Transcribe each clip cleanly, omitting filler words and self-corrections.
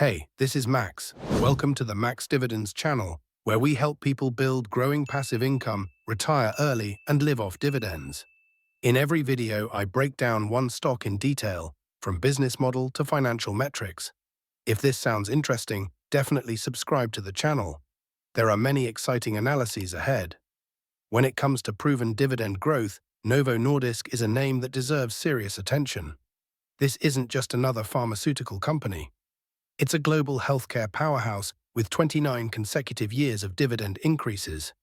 Hey, this is Max. Welcome to the Max Dividends channel, where we help people build growing passive income, retire early, and live off dividends. In every video, I break down one stock in detail, from business model to financial metrics. If this sounds interesting, definitely subscribe to the channel. There are many exciting analyses ahead. When it comes to proven dividend growth, Novo Nordisk is a name that deserves serious attention. This isn't just another pharmaceutical company. It's a global healthcare powerhouse with 29 consecutive years of dividend increases.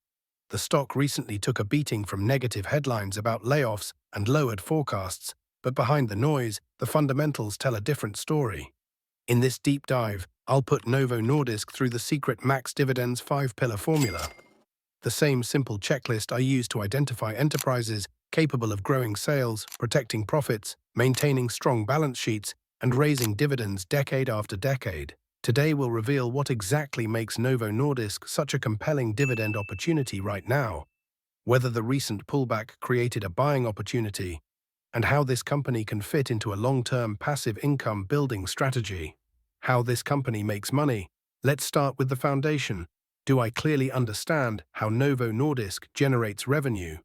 The stock recently took a beating from negative headlines about layoffs and lowered forecasts, but behind the noise, the fundamentals tell a different story. In this deep dive, I'll put Novo Nordisk through the secret Max Dividends 5-pillar formula. The same simple checklist I use to identify enterprises capable of growing sales, protecting profits, maintaining strong balance sheets, and raising dividends decade after decade. Today we'll reveal what exactly makes Novo Nordisk such a compelling dividend opportunity right now, whether the recent pullback created a buying opportunity, and how this company can fit into a long-term passive income building strategy. How this company makes money. Let's start with the foundation. Do I clearly understand how Novo Nordisk generates revenue?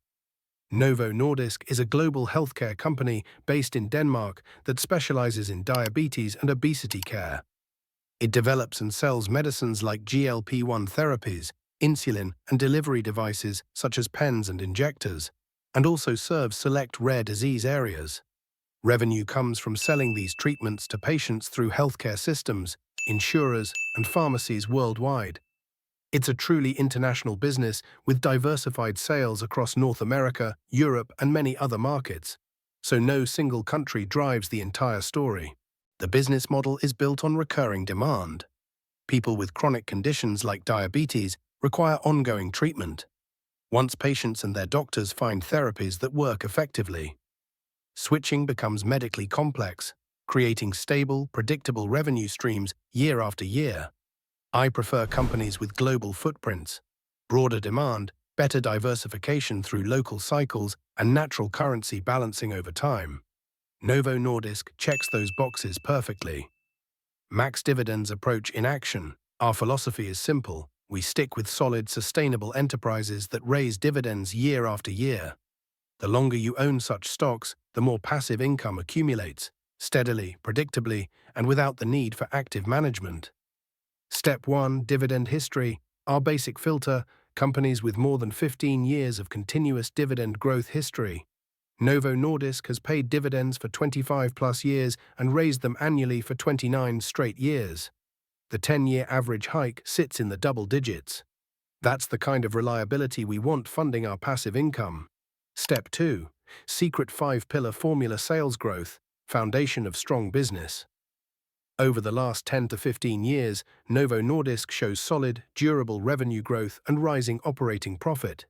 Novo Nordisk is a global healthcare company based in Denmark that specializes in diabetes and obesity care. It develops and sells medicines like GLP-1 therapies, insulin, and delivery devices such as pens and injectors, and also serves select rare disease areas. Revenue comes from selling these treatments to patients through healthcare systems, insurers, and pharmacies worldwide. It's a truly international business with diversified sales across North America, Europe, and many other markets. So no single country drives the entire story. The business model is built on recurring demand. People with chronic conditions like diabetes require ongoing treatment. Once patients and their doctors find therapies that work effectively, switching becomes medically complex, creating stable, predictable revenue streams year after year. I prefer companies with global footprints, broader demand, better diversification through local cycles, and natural currency balancing over time. Novo Nordisk checks those boxes perfectly. Max Dividends approach in action. Our philosophy is simple. We stick with solid, sustainable enterprises that raise dividends year after year. The longer you own such stocks, the more passive income accumulates, steadily, predictably, and without the need for active management. Step 1. Dividend history. Our basic filter, companies with more than 15 years of continuous dividend growth history. Novo Nordisk has paid dividends for 25+ years and raised them annually for 29 straight years. The 10-year average hike sits in the double digits. That's the kind of reliability we want funding our passive income. Step 2. Secret 5-pillar formula sales growth, foundation of strong business. Over the last 10 to 15 years, Novo Nordisk shows solid, durable revenue growth and rising operating profit.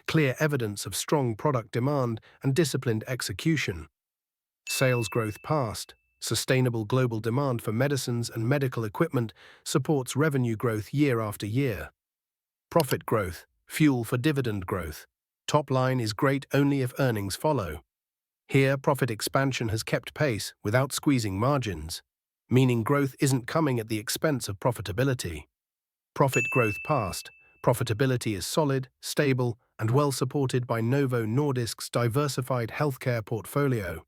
Clear evidence of strong product demand and disciplined execution. Sales growth past. Sustainable global demand for medicines and medical equipment supports revenue growth year after year. Profit growth. Fuel for dividend growth. Top line is great only if earnings follow. Here, profit expansion has kept pace without squeezing margins, meaning growth isn't coming at the expense of profitability. Profit growth past. Profitability is solid, stable, and well supported by Novo Nordisk's diversified healthcare portfolio.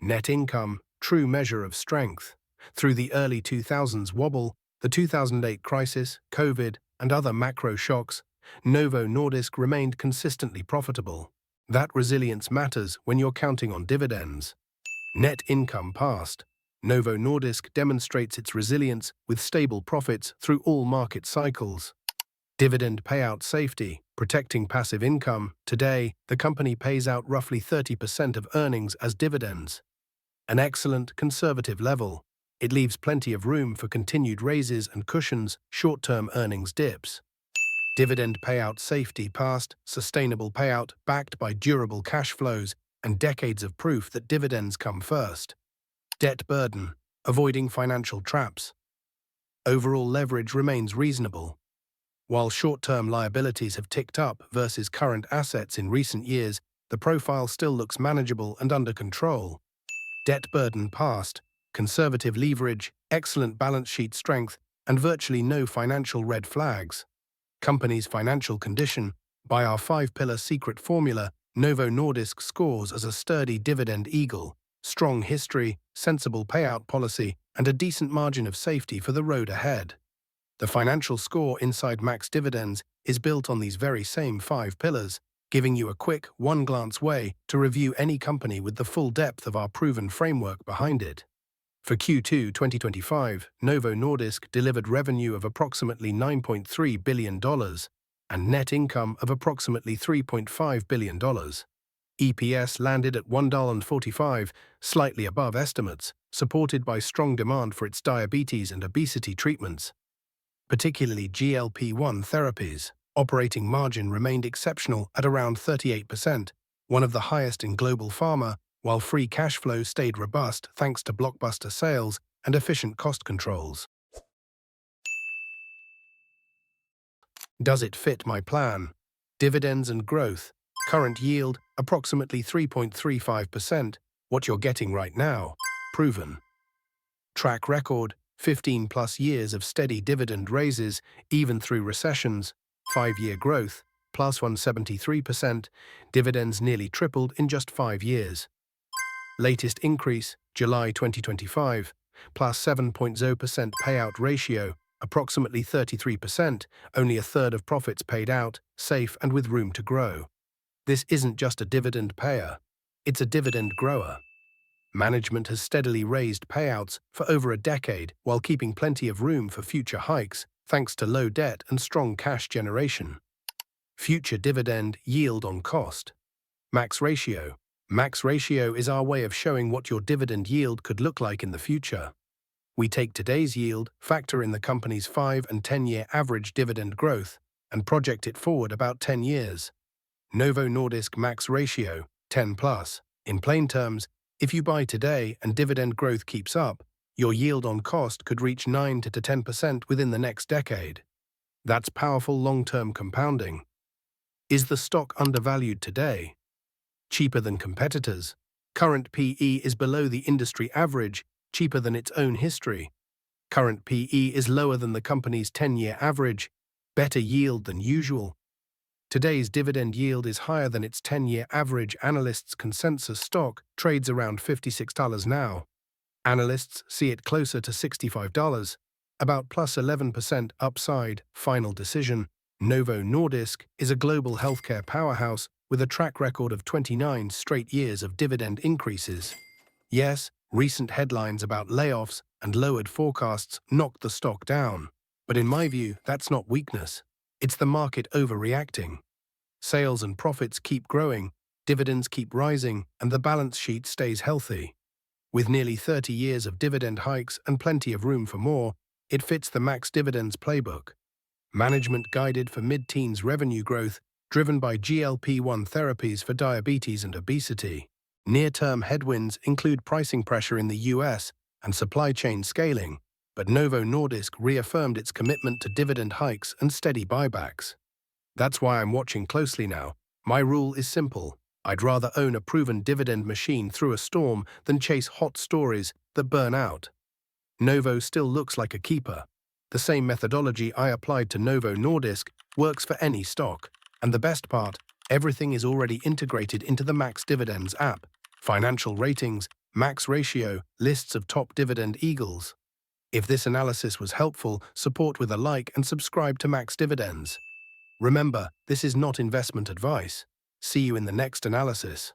Net income, true measure of strength. Through the early 2000s wobble, the 2008 crisis, COVID, and other macro shocks, Novo Nordisk remained consistently profitable. That resilience matters when you're counting on dividends. Net income past. Novo Nordisk demonstrates its resilience with stable profits through all market cycles. Dividend payout safety, protecting passive income. Today, the company pays out roughly 30% of earnings as dividends. An excellent, conservative level. It leaves plenty of room for continued raises and cushions short-term earnings dips. Dividend payout safety past, sustainable payout backed by durable cash flows and decades of proof that dividends come first. Debt burden, avoiding financial traps. Overall leverage remains reasonable. While short-term liabilities have ticked up versus current assets in recent years, the profile still looks manageable and under control. Debt burden past, conservative leverage, excellent balance sheet strength, and virtually no financial red flags. Company's financial condition. By our 5-pillar secret formula, Novo Nordisk scores as a sturdy Dividend Eagle, strong history, sensible payout policy, and a decent margin of safety for the road ahead. The financial score inside Max Dividends is built on these very same 5 pillars, giving you a quick, one-glance way to review any company with the full depth of our proven framework behind it. For Q2 2025, Novo Nordisk delivered revenue of approximately $9.3 billion and net income of approximately $3.5 billion. EPS landed at $1.45, slightly above estimates, supported by strong demand for its diabetes and obesity treatments, particularly GLP-1 therapies. Operating margin remained exceptional at around 38%, one of the highest in global pharma, while free cash flow stayed robust thanks to blockbuster sales and efficient cost controls. Does it fit my plan? Dividends and growth. Current yield, approximately 3.35%. What you're getting right now. Proven. Track record, 15+ years of steady dividend raises, even through recessions. 5-year growth, plus 173%. Dividends nearly tripled in just 5 years. Latest increase, July 2025, plus 7.0% payout ratio, approximately 33%, only a third of profits paid out, safe and with room to grow. This isn't just a dividend payer, it's a dividend grower. Management has steadily raised payouts for over a decade while keeping plenty of room for future hikes, thanks to low debt and strong cash generation. Future dividend yield on cost. Max ratio. Max ratio is our way of showing what your dividend yield could look like in the future. We take today's yield, factor in the company's 5- and 10-year average dividend growth, and project it forward about 10 years. Novo Nordisk max ratio, 10+. In plain terms, if you buy today and dividend growth keeps up, your yield on cost could reach 9 to 10% within the next decade. That's powerful long-term compounding. Is the stock undervalued today? Cheaper than competitors. Current PE is below the industry average, cheaper than its own history. Current PE is lower than the company's 10-year average, better yield than usual. Today's dividend yield is higher than its 10-year average. Analysts' consensus stock trades around $56 now. Analysts see it closer to $65, about plus 11% upside. Final decision. Novo Nordisk is a global healthcare powerhouse with a track record of 29 straight years of dividend increases. Yes, recent headlines about layoffs and lowered forecasts knocked the stock down. But in my view, that's not weakness. It's the market overreacting. Sales and profits keep growing, dividends keep rising, and the balance sheet stays healthy. With nearly 30 years of dividend hikes and plenty of room for more, it fits the Max Dividends playbook. Management guided for mid-teens revenue growth, driven by GLP-1 therapies for diabetes and obesity. Near-term headwinds include pricing pressure in the US and supply chain scaling, but Novo Nordisk reaffirmed its commitment to dividend hikes and steady buybacks. That's why I'm watching closely now. My rule is simple. I'd rather own a proven dividend machine through a storm than chase hot stories that burn out. Novo still looks like a keeper. The same methodology I applied to Novo Nordisk works for any stock. And the best part, everything is already integrated into the Max Dividends app. Financial ratings, max ratio, lists of top dividend eagles. If this analysis was helpful, support with a like and subscribe to Max Dividends. Remember, this is not investment advice. See you in the next analysis.